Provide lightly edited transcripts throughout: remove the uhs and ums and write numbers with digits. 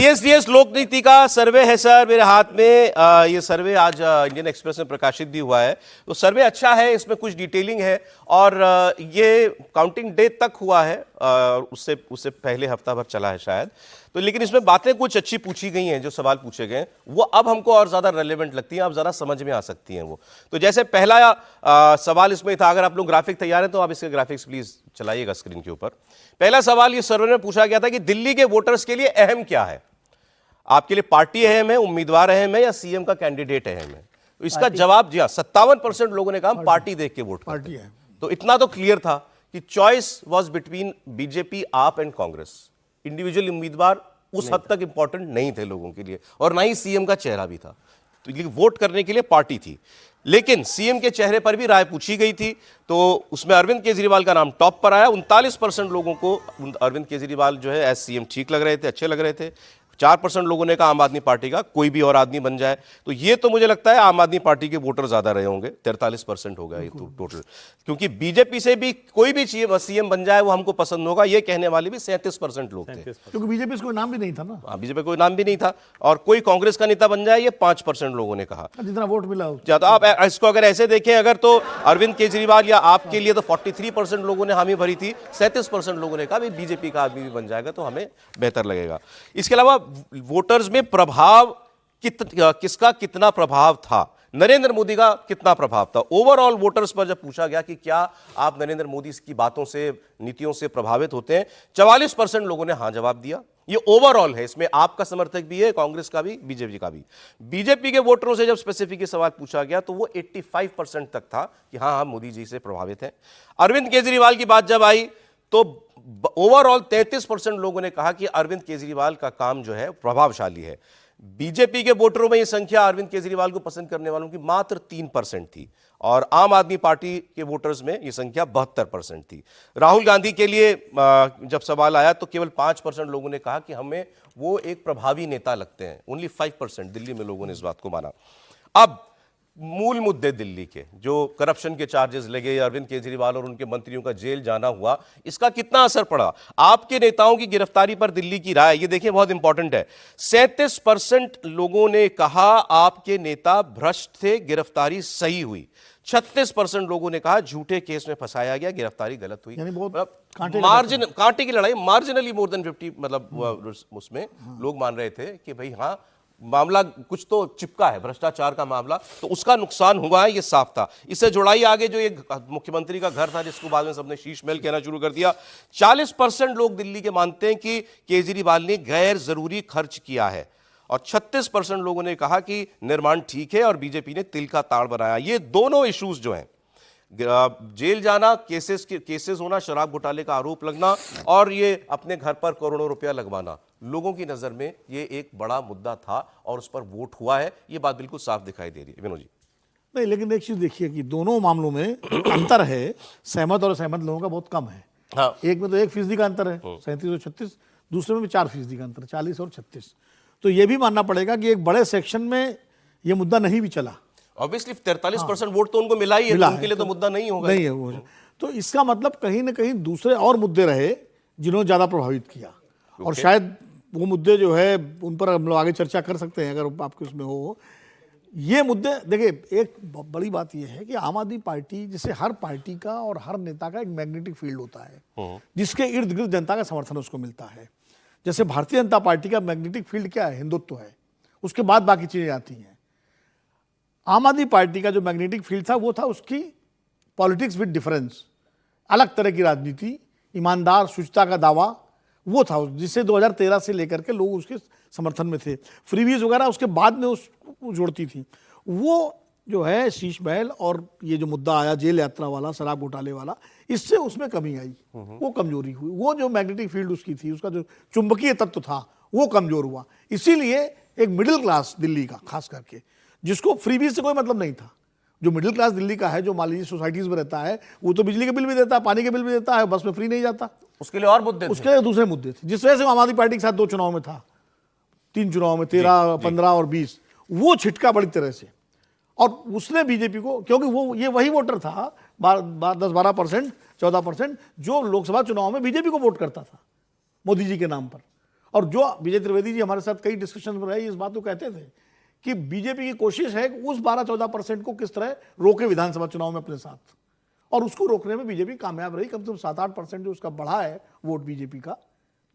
CSDS लोक नीति का सर्वे है सर मेरे हाथ में। ये सर्वे आज इंडियन एक्सप्रेस में प्रकाशित भी हुआ है। तो सर्वे अच्छा है, इसमें कुछ डिटेलिंग है और ये काउंटिंग डे तक हुआ है, उससे उससे पहले हफ्ता भर चला है शायद। तो लेकिन इसमें बातें कुछ अच्छी पूछी गई हैं, जो सवाल पूछे गए वो अब हमको और ज्यादा रेलेवेंट लगती हैं, अब ज्यादा समझ में आ सकती हैं वो। तो जैसे पहला सवाल इसमें था, अगर आप लोग ग्राफिक तैयार हैं तो आप इसके ग्राफिक्स प्लीज चलाइएगा स्क्रीन के ऊपर। पहला सवाल ये सर्वे में पूछा गया था कि दिल्ली के वोटर्स के लिए अहम क्या है। आपके लिए पार्टी अहम है, उम्मीदवार अहम है या सीएम का कैंडिडेट अहम है? तो इसका जवाब जी हाँ, 57% लोगों ने कहा पार्टी देख के वोट करते हैं। तो इतना तो क्लियर था कि चॉइस वाज बिटवीन बीजेपी, आप एंड कांग्रेस। इंडिविजुअल उम्मीदवार उस हद तक इंपॉर्टेंट नहीं थे लोगों के लिए, और ना ही सीएम का चेहरा भी था। तो वोट करने के लिए पार्टी थी। लेकिन सीएम के चेहरे पर भी राय पूछी गई थी, तो उसमें अरविंद केजरीवाल का नाम टॉप पर आया। 39% लोगों को अरविंद केजरीवाल जो है एज सीएम ठीक लग रहे थे, अच्छे लग रहे थे। 4% लोगों ने कहा आम आदमी पार्टी का कोई भी और आदमी बन जाए। तो ये तो मुझे लगता है आम आदमी पार्टी के वोटर ज्यादा रहे होंगे, 43% हो गया ये टोटल। क्योंकि बीजेपी से भी कोई भी सीएम बन जाए वो हमको पसंद होगा, ये कहने वाले भी 37% लोग थे। क्योंकि बीजेपी कोई नाम भी नहीं था ना। हाँ, बीजेपी कोई नाम भी नहीं था। और कोई कांग्रेस का नेता बन जाए, ये 5% लोगों ने कहा। जितना वोट मिला तो आप इसको अगर ऐसे देखें, अगर तो अरविंद केजरीवाल या आपके लिए तो 43% लोगों ने हामी भरी थी, 37% लोगों ने कहा बीजेपी का आदमी भी बन जाएगा तो हमें बेहतर लगेगा। इसके अलावा वोटर्स में प्रभाव किसका कितना प्रभाव था, नरेंद्र मोदी का कितना प्रभाव था ओवरऑल वोटर्स पर। जब पूछा गया कि क्या आप नरेंद्र मोदी की बातों से, नीतियों से प्रभावित होते हैं, 44% लोगों ने हां जवाब दिया। ये ओवरऑल है, इसमें आपका समर्थक भी है, कांग्रेस का भी, बीजेपी का भी। बीजेपी के वोटरों से जब स्पेसिफिक सवाल पूछा गया तो वो 85% तक था कि हां हम मोदी जी से प्रभावित हैं। अरविंद केजरीवाल की बात जब आई तो ओवरऑल 33% लोगों ने कहा कि अरविंद केजरीवाल का काम जो है प्रभावशाली है। बीजेपी के वोटरों में यह संख्या अरविंद केजरीवाल को पसंद करने वालों की मात्र 3% थी, और आम आदमी पार्टी के वोटर्स में यह संख्या 72% थी। राहुल गांधी के लिए जब सवाल आया तो केवल 5% लोगों ने कहा कि हमें वो एक प्रभावी नेता लगते हैं। ओनली 5% दिल्ली में लोगों ने इस बात को माना। अब मूल मुद्दे दिल्ली के, जो करप्शन के चार्जेस लगे, अरविंद केजरीवाल और उनके मंत्रियों का जेल जाना हुआ, इसका कितना असर पड़ा। आपके नेताओं की गिरफ्तारी पर दिल्ली की राय, ये देखिए बहुत इंपॉर्टेंट है। 37% लोगों ने कहा आपके नेता भ्रष्ट थे, गिरफ्तारी सही हुई। 36% लोगों ने कहा झूठे केस में फंसाया गया, गिरफ्तारी गलत हुई। मार्जिन, कांटे की लड़ाई, मार्जिनली मोर देन 50, मतलब उसमें लोग मान रहे थे कि भाई हाँ मामला कुछ तो चिपका है, भ्रष्टाचार का मामला, तो उसका नुकसान हुआ है, ये साफ था। इससे जुड़ाई आगे जो एक मुख्यमंत्री का घर था जिसको बाद में सबने शीश महल कहना शुरू कर दिया। 40% लोग दिल्ली के मानते हैं कि केजरीवाल ने गैर जरूरी खर्च किया है, और 36% लोगों ने कहा कि निर्माण ठीक है और बीजेपी ने तिल का ताड़ बनाया। ये दोनों इश्यूज जो हैं, जेल जाना, केसेस होना, शराब घोटाले का आरोप लगना, और ये अपने घर पर करोड़ों रुपया लगवाना, लोगों की नजर में ये एक बड़ा मुद्दा था और उस पर वोट हुआ है। ये बात बिल्कुल साफ दिखाई दे रही है। विनोद जी नहीं, लेकिन एक चीज देखिए कि दोनों मामलों में अंतर है, सहमत और असहमत लोगों का बहुत कम है। हाँ। एक में तो 1% का अंतर है, 37 और 36, दूसरे में भी 4% का अंतर, 40 और 36। तो ये भी मानना पड़ेगा कि एक बड़े सेक्शन में ये मुद्दा नहीं भी चला। ऑब्वियसली 43% वोट तो उनको मिला ही है, तो उनके लिए तो मुद्दा नहीं होगा, नहीं है वो। तो इसका मतलब कहीं ना कहीं दूसरे और मुद्दे रहे जिन्होंने ज्यादा प्रभावित किया, और शायद वो मुद्दे जो है उन पर हम लोग आगे चर्चा कर सकते हैं अगर आपके उसमें हो। ये मुद्दे देखिए, एक बड़ी बात यह है कि आम आदमी पार्टी, जैसे हर पार्टी का और हर नेता का एक मैग्नेटिक फील्ड होता है जिसके इर्द गिर्द जनता का समर्थन उसको मिलता है। जैसे भारतीय जनता पार्टी का मैग्नेटिक फील्ड क्या है? हिंदुत्व है, उसके बाद बाकी चीजें आती हैं। आम आदमी पार्टी का जो मैग्नेटिक फील्ड था वो था उसकी पॉलिटिक्स विद डिफरेंस, अलग तरह की राजनीति, ईमानदार, शुचिता का दावा, वो था जिसे 2013 से लेकर के लोग उसके समर्थन में थे। फ्रीबीज वगैरह उसके बाद में उसको जोड़ती थी। वो जो है शीश महल और ये जो मुद्दा आया जेल यात्रा वाला, शराब घोटाले वाला, इससे उसमें कमी आई, वो कमजोरी हुई। वो जो मैग्नेटिक फील्ड उसकी थी, उसका जो चुंबकीय तत्व था वो कमजोर हुआ। इसीलिए एक मिडिल क्लास दिल्ली का खास करके, जिसको फ्रीबीज से कोई मतलब नहीं था, जो मिडिल क्लास दिल्ली का है, जो मान लीजिए सोसाइटीज में रहता है, वो तो बिजली के बिल भी देता है, पानी के बिल भी देता है, बस में फ्री नहीं जाता, उसके लिए और मुद्दे, उसके लिए दूसरे मुद्दे थे, जिस वजह से आम आदमी पार्टी के साथ 2 चुनाव में था, 3 चुनाव में, 13, 15 और 20, वो छिटका बड़ी तरह से। और उसने बीजेपी को, क्योंकि वो ये वही वोटर था 10-12%, 14%, जो लोकसभा चुनाव में बीजेपी को वोट करता था मोदी जी के नाम पर, और जो विजय त्रिवेदी जी हमारे साथ कई डिस्कशन में रहे, इस बात को कहते थे कि बीजेपी की कोशिश है कि उस 12-14% को किस तरह रोके विधानसभा चुनाव में अपने साथ, और उसको रोकने में बीजेपी कामयाब रही। कम से कम 7-8% जो उसका बढ़ा है वोट बीजेपी का,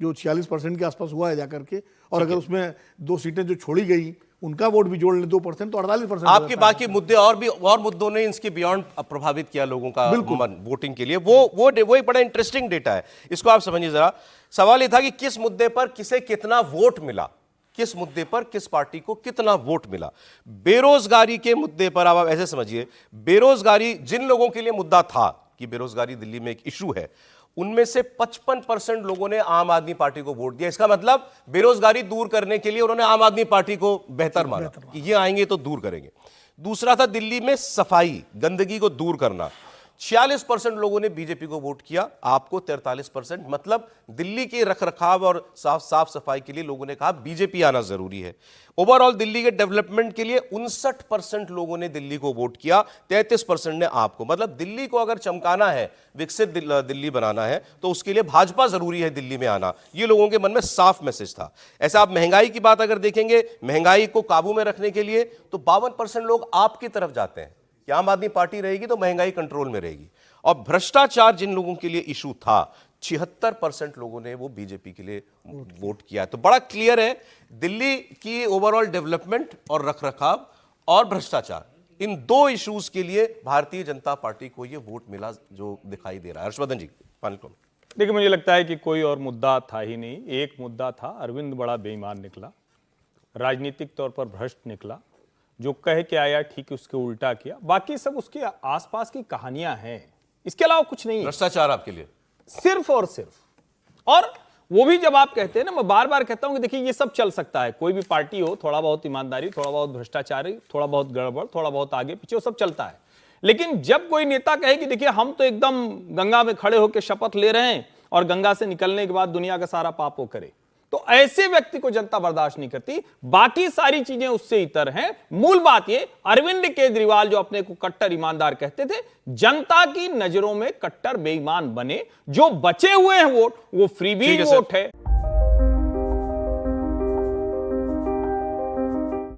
जो 46% के आसपास हुआ है जाकर के, और अगर उसमें 2 सीटें जो छोड़ी गई उनका वोट भी जोड़ ले 2% तो 48%। आपके बाकी मुद्दे और मुद्दों ने इसके बियॉन्ड प्रभावित किया लोगों का मन वोटिंग के लिए। वो एक बड़ा इंटरेस्टिंग डेटा है, इसको आप समझिए जरा। सवाल ये था कि किस मुद्दे पर किसे कितना वोट मिला, किस मुद्दे पर किस पार्टी को कितना वोट मिला। बेरोजगारी के मुद्दे पर आप ऐसे समझिए, बेरोजगारी जिन लोगों के लिए मुद्दा था कि बेरोजगारी दिल्ली में एक इशू है, उनमें से 55% लोगों ने आम आदमी पार्टी को वोट दिया। इसका मतलब बेरोजगारी दूर करने के लिए उन्होंने आम आदमी पार्टी को बेहतर माना कि ये आएंगे तो दूर करेंगे। दूसरा था दिल्ली में सफाई, गंदगी को दूर करना। 46% लोगों ने बीजेपी को वोट किया, आपको 43%। मतलब दिल्ली के रखरखाव और साफ सफाई के लिए लोगों ने कहा बीजेपी आना जरूरी है। ओवरऑल दिल्ली के डेवलपमेंट के लिए 59% लोगों ने दिल्ली को वोट किया, 33% ने आपको। मतलब दिल्ली को अगर चमकाना है, विकसित दिल्ली बनाना है, तो उसके लिए भाजपा जरूरी है दिल्ली में आना। ये लोगों के मन में साफ मैसेज था। ऐसा आप महंगाई की बात अगर देखेंगे, महंगाई को काबू में रखने के लिए तो 52% लोग आपकी तरफ जाते हैं कि आम आदमी पार्टी रहेगी तो महंगाई कंट्रोल में रहेगी। और भ्रष्टाचार जिन लोगों के लिए इशू था, 76% लोगों ने वो बीजेपी के लिए वोट किया। तो बड़ा क्लियर है, दिल्ली की ओवरऑल डेवलपमेंट और रखरखाव और भ्रष्टाचार, इन 2 इश्यूज के लिए भारतीय जनता पार्टी को ये वोट मिला जो दिखाई दे रहा है। हर्षवर्धन जी, फाइनल कमेंट। देखिए, मुझे लगता है कि कोई और मुद्दा था ही नहीं। एक मुद्दा था, अरविंद बड़ा बेईमान निकला, राजनीतिक तौर पर भ्रष्ट निकला, जो कह के आया ठीक उसके उल्टा किया। बाकी सब उसके आसपास की कहानियां हैं, इसके अलावा कुछ नहीं है। भ्रष्टाचार आपके लिए सिर्फ और सिर्फ, और वो भी जब आप कहते हैं ना, मैं बार बार कहता हूं कि देखिए ये सब चल सकता है, कोई भी पार्टी हो, थोड़ा बहुत ईमानदारी, थोड़ा बहुत भ्रष्टाचारी, थोड़ा बहुत गड़बड़, थोड़ा बहुत आगे पीछे, वो सब चलता है। लेकिन जब कोई नेता कहे कि देखिए हम तो एकदम गंगा में खड़े होकर शपथ ले रहे हैं और गंगा से निकलने के बाद दुनिया का सारा पाप वो करे, तो ऐसे व्यक्ति को जनता बर्दाश्त नहीं करती। बाकी सारी चीजें उससे इतर हैं। मूल बात ये, अरविंद केजरीवाल जो अपने को कट्टर ईमानदार कहते थे, जनता की नजरों में कट्टर बेईमान बने। जो बचे हुए हैं वोट, वो फ्रीबीज वोट है।